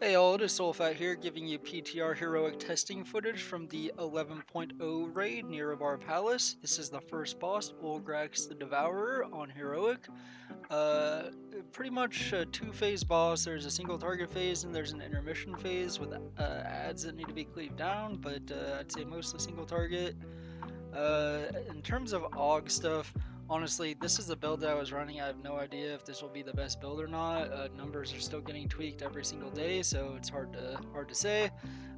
Hey all, it is Sulfat here, giving you PTR heroic testing footage from the 11.0 raid near Avar Palace. This is the first boss, Ulgrax the Devourer on heroic. Pretty much a two-phase boss. There's a single target phase and there's an intermission phase with ads that need to be cleaved down, but I'd say mostly single target. In terms of AUG stuff, honestly, this is the build that I was running. I have no idea if this will be the best build or not. Numbers are still getting tweaked every single day, so it's hard to say.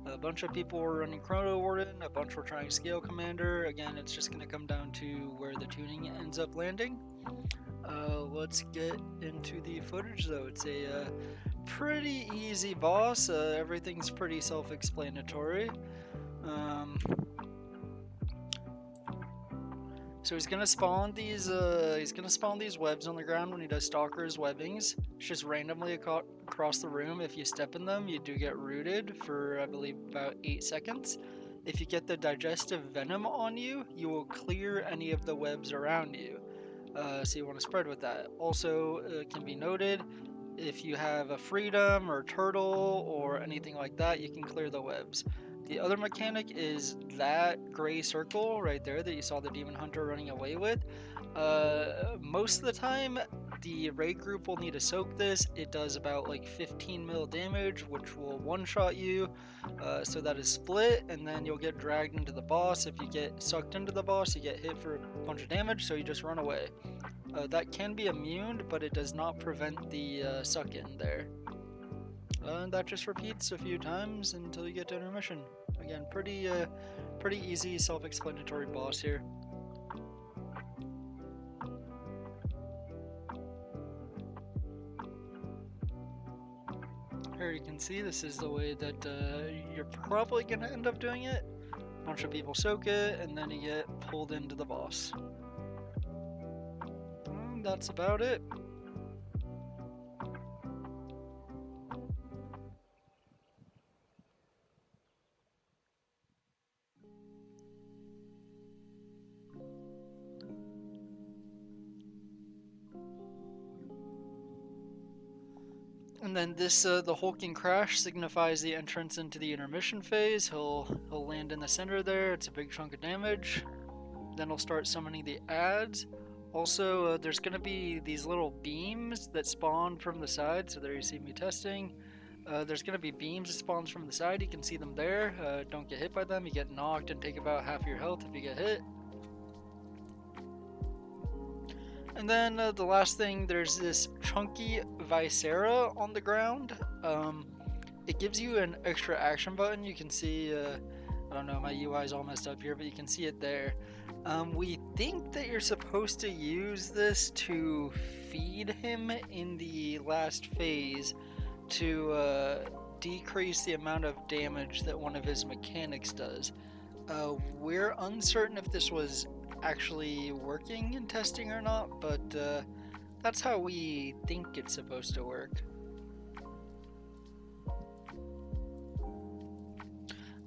A bunch of people were running Chrono Warden, a bunch were trying Scale Commander. Again, it's just going to come down to where the tuning ends up landing. Let's get into the footage though. It's a pretty easy boss. Everything's pretty self-explanatory. So he's gonna spawn these webs on the ground when he does Stalker's webbings. It's just randomly across the room. If you step in them, you do get rooted for, I believe, about 8 seconds. If you get the digestive venom on you, you will clear any of the webs around you. So you want to spread with that. Also, it can be noted, if you have a freedom or turtle or anything like that, you can clear the webs. The other mechanic is that gray circle right there that you saw the demon hunter running away with. Most of the time, the raid group will need to soak this. It does about like 15 mil damage, which will one-shot you. So that is split, and then you'll get dragged into the boss. If you get sucked into the boss, you get hit for a bunch of damage, so you just run away. That can be immune, but it does not prevent the suck-in there. And that just repeats a few times until you get to intermission. Again, pretty easy, self-explanatory boss here. Here you can see this is the way that you're probably going to end up doing it. A bunch of people soak it, and then you get pulled into the boss. And that's about it. And then this, the hulking crash signifies the entrance into the intermission phase. He'll land in the center there. It's a big chunk of damage. Then he'll start summoning the ads. Also, there's going to be these little beams that spawn from the side. So there you see me testing. There's going to be beams that spawns from the side. You can see them there. Don't get hit by them. You get knocked and take about half your health if you get hit. And then the last thing, there's this chunky viscera on the ground. It gives you an extra action button. You can see, I don't know, my UI is all messed up here, but you can see it there. We think that you're supposed to use this to feed him in the last phase to decrease the amount of damage that one of his mechanics does. We're uncertain if this was actually working in testing or not, but that's how we think it's supposed to work.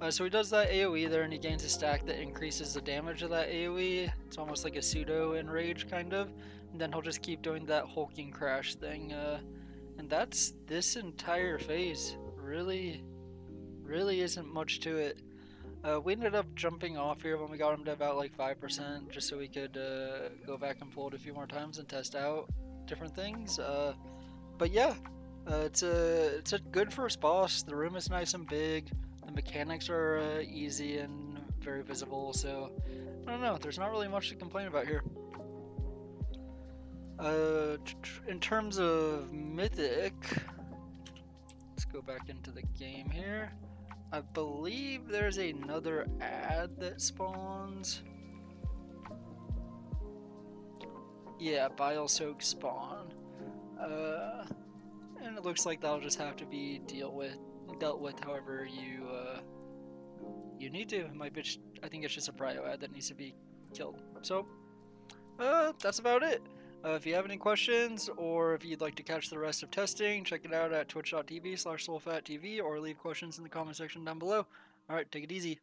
So he does that AoE there, and he gains a stack that increases the damage of that AoE. It's almost like a pseudo enrage kind of, and then he'll just keep doing that hulking crash thing, and that's this entire phase. Really isn't much to it. We ended up jumping off here when we got him to about like 5%, just so we could go back and pull it a few more times and test out different things. But yeah, it's a good first boss. The room is nice and big. The mechanics are easy and very visible. So I don't know. There's not really much to complain about here. In terms of Mythic, let's go back into the game here. I believe there's another ad that spawns. Yeah, Bile Soak spawn. And it looks like that'll just have to be dealt with however you need to. It might be, I think it's just a prio ad that needs to be killed. So, that's about it. If you have any questions, or if you'd like to catch the rest of testing, check it out at twitch.tv/sulfattv, or leave questions in the comment section down below. Alright, take it easy.